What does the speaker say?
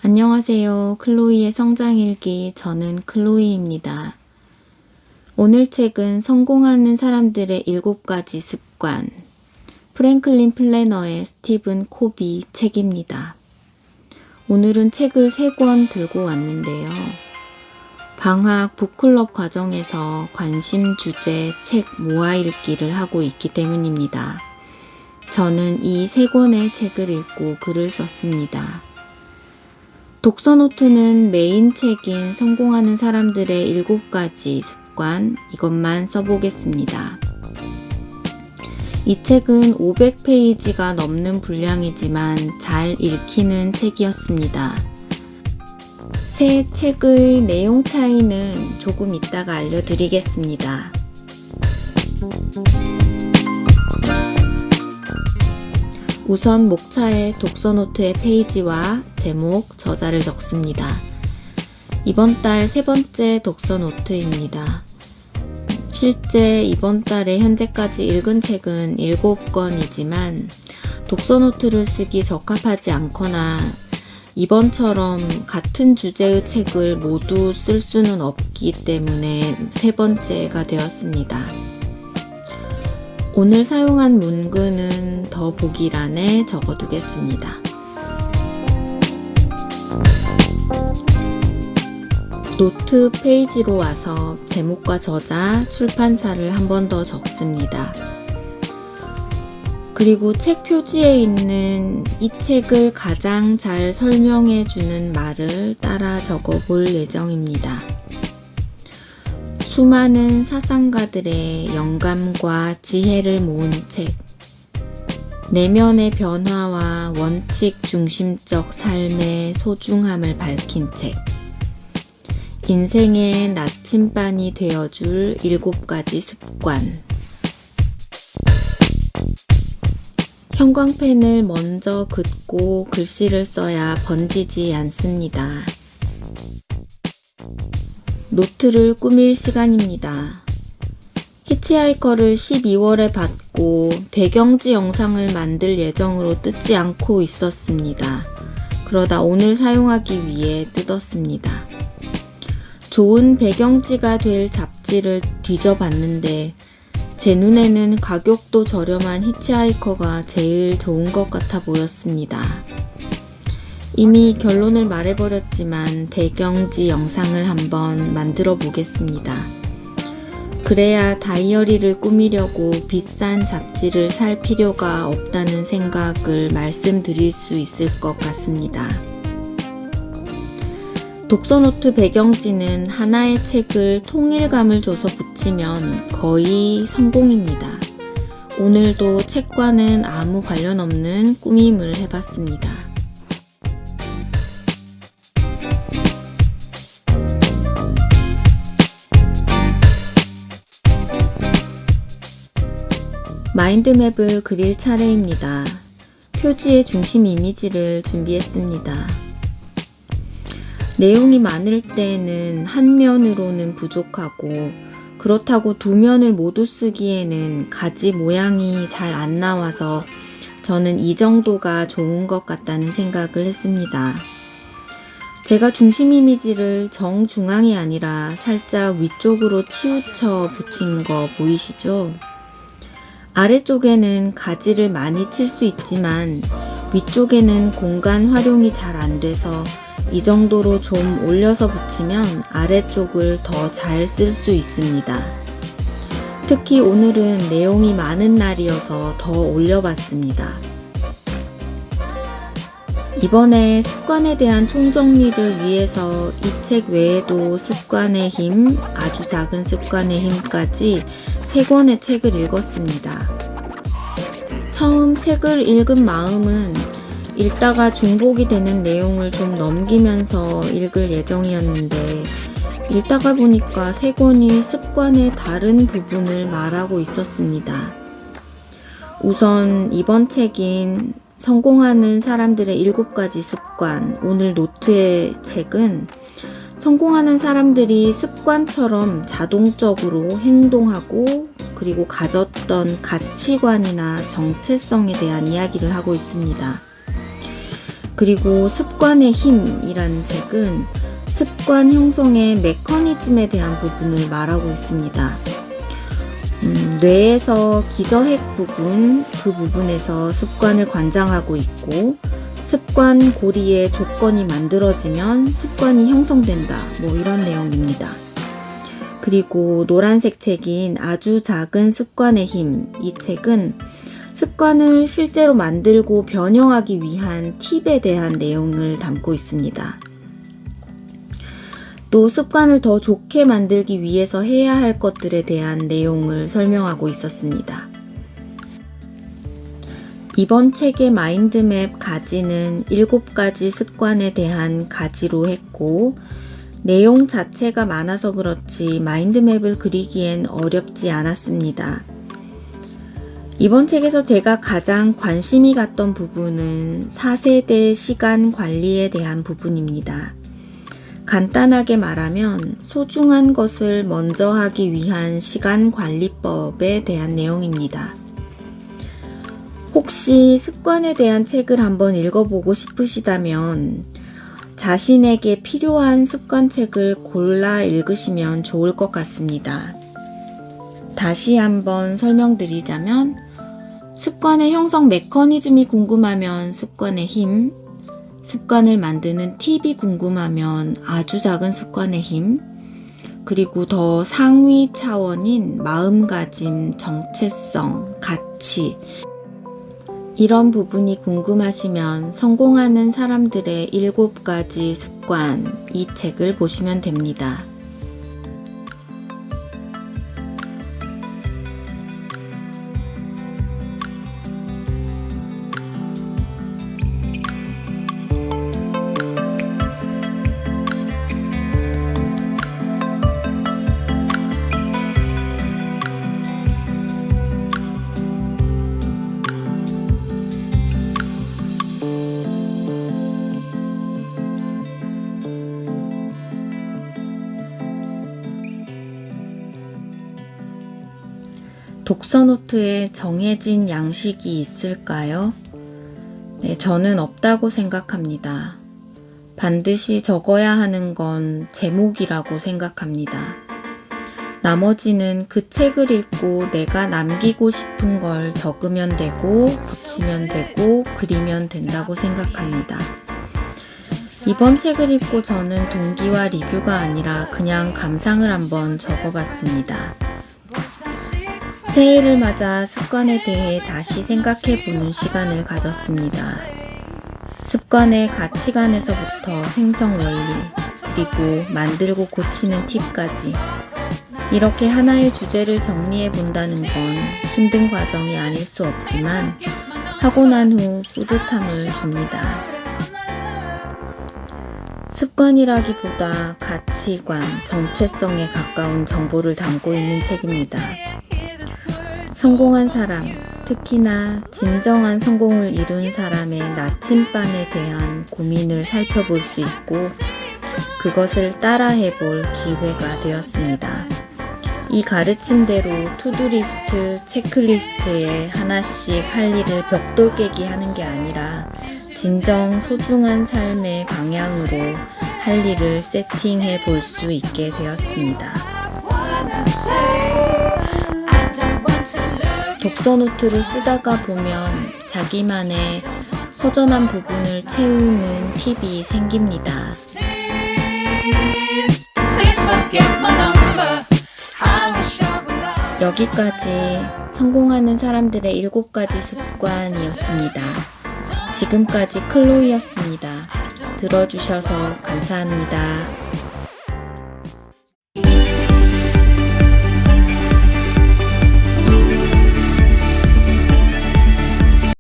안녕하세요. 클로이의 성장일기. 저는 클로이입니다. 오늘 책은 성공하는 사람들의 7가지 습관, 프랭클린 플래너의 스티븐 코비 책입니다. 오늘은 책을 3권 들고 왔는데요. 방학 북클럽 과정에서 관심 주제 책 모아 읽기를 하고 있기 때문입니다. 저는 이 3권의 책을 읽고 글을 썼습니다. 독서노트는 메인 책인 성공하는 사람들의 7가지 습관, 이것만 써보겠습니다. 이 책은 500페이지가 넘는 분량이지만 잘 읽히는 책이었습니다. 새 책의 내용 차이는 조금 이따가 알려드리겠습니다. 우선 목차에 독서노트의 페이지와 제목, 저자를 적습니다. 이번 달 3번째 독서노트입니다. 실제 이번 달에 현재까지 읽은 책은 7권이지만 독서노트를 쓰기 적합하지 않거나 이번처럼 같은 주제의 책을 모두 쓸 수는 없기 때문에 3번째가 되었습니다. 오늘 사용한 문구는 더보기란에 적어두겠습니다. 노트 페이지로 와서 제목과 저자, 출판사를 한 번 더 적습니다. 그리고 책 표지에 있는 이 책을 가장 잘 설명해주는 말을 따라 적어볼 예정입니다. 수많은 사상가들의 영감과 지혜를 모은 책, 내면의 변화와 원칙 중심적 삶의 소중함을 밝힌 책, 인생의 나침반이 되어줄 7가지 습관. 형광펜을 먼저 긋고 글씨를 써야 번지지 않습니다. 노트를 꾸밀 시간입니다. 히치하이커를 12월에 받고 배경지 영상을 만들 예정으로 뜯지 않고 있었습니다. 그러다 오늘 사용하기 위해 뜯었습니다. 좋은 배경지가 될 잡지를 뒤져봤는데 제 눈에는 가격도 저렴한 히치하이커가 제일 좋은 것 같아 보였습니다. 이미 결론을 말해버렸지만 배경지 영상을 한번 만들어 보겠습니다. 그래야 다이어리를 꾸미려고 비싼 잡지를 살 필요가 없다는 생각을 말씀드릴 수 있을 것 같습니다. 독서노트 배경지는 하나의 책을 통일감을 줘서 붙이면 거의 성공입니다. 오늘도 책과는 아무 관련 없는 꾸밈을 해봤습니다. 마인드맵을 그릴 차례입니다. 표지의 중심 이미지를 준비했습니다. 내용이 많을 때는 한 면으로는 부족하고 그렇다고 2면을 모두 쓰기에는 가지 모양이 잘 안 나와서 저는 이 정도가 좋은 것 같다는 생각을 했습니다. 제가 중심 이미지를 정중앙이 아니라 살짝 위쪽으로 치우쳐 붙인 거 보이시죠? 아래쪽에는 가지를 많이 칠 수 있지만 위쪽에는 공간 활용이 잘 안 돼서 이 정도로 좀 올려서 붙이면 아래쪽을 더 잘 쓸 수 있습니다. 특히 오늘은 내용이 많은 날이어서 더 올려봤습니다. 이번에 습관에 대한 총정리를 위해서 이 책 외에도 습관의 힘, 아주 작은 습관의 힘까지 3권의 책을 읽었습니다. 처음 책을 읽은 마음은 읽다가 중복이 되는 내용을 좀 넘기면서 읽을 예정이었는데 읽다가 보니까 3권이 습관의 다른 부분을 말하고 있었습니다. 우선 이번 책인 성공하는 사람들의 7가지 습관, 오늘 노트의 책은 성공하는 사람들이 습관처럼 자동적으로 행동하고 그리고 가졌던 가치관이나 정체성에 대한 이야기를 하고 있습니다. 그리고 습관의 힘이라는 책은 습관 형성의 메커니즘에 대한 부분을 말하고 있습니다. 뇌에서 기저핵 부분, 그 부분에서 습관을 관장하고 있고, 습관 고리의 조건이 만들어지면 습관이 형성된다. 이런 내용입니다. 그리고 노란색 책인 아주 작은 습관의 힘, 이 책은 습관을 실제로 만들고 변형하기 위한 팁에 대한 내용을 담고 있습니다. 또 습관을 더 좋게 만들기 위해서 해야 할 것들에 대한 내용을 설명하고 있었습니다. 이번 책의 마인드맵 가지는 7가지 습관에 대한 가지로 했고, 내용 자체가 많아서 그렇지 마인드맵을 그리기엔 어렵지 않았습니다. 이번 책에서 제가 가장 관심이 갔던 부분은 4세대 시간 관리에 대한 부분입니다. 간단하게 말하면 소중한 것을 먼저 하기 위한 시간 관리법에 대한 내용입니다. 혹시 습관에 대한 책을 한번 읽어보고 싶으시다면 자신에게 필요한 습관책을 골라 읽으시면 좋을 것 같습니다. 다시 한번 설명드리자면 습관의 형성 메커니즘이 궁금하면 습관의 힘, 습관을 만드는 팁이 궁금하면 아주 작은 습관의 힘, 그리고 더 상위 차원인 마음가짐, 정체성, 가치, 이런 부분이 궁금하시면 성공하는 사람들의 7가지 습관, 이 책을 보시면 됩니다. 독서노트에 정해진 양식이 있을까요? 네, 저는 없다고 생각합니다. 반드시 적어야 하는 건 제목이라고 생각합니다. 나머지는 그 책을 읽고 내가 남기고 싶은 걸 적으면 되고, 붙이면 되고, 그리면 된다고 생각합니다. 이번 책을 읽고 저는 동기와 리뷰가 아니라 그냥 감상을 한번 적어봤습니다. 새해를 맞아 습관에 대해 다시 생각해보는 시간을 가졌습니다. 습관의 가치관에서부터 생성 원리, 그리고 만들고 고치는 팁까지 이렇게 하나의 주제를 정리해 본다는 건 힘든 과정이 아닐 수 없지만 하고 난 후 뿌듯함을 줍니다. 습관이라기보다 가치관, 정체성에 가까운 정보를 담고 있는 책입니다. 성공한 사람, 특히나 진정한 성공을 이룬 사람의 나침반에 대한 고민을 살펴볼 수 있고 그것을 따라해 볼 기회가 되었습니다. 이 가르침대로 투두리스트, 체크리스트에 하나씩 할 일을 벽돌 깨기 하는 게 아니라 진정 소중한 삶의 방향으로 할 일을 세팅해 볼 수 있게 되었습니다. 독서노트를 쓰다가 보면 자기만의 허전한 부분을 채우는 팁이 생깁니다. 여기까지 성공하는 사람들의 7가지 습관이었습니다. 지금까지 클로이였습니다. 들어주셔서 감사합니다.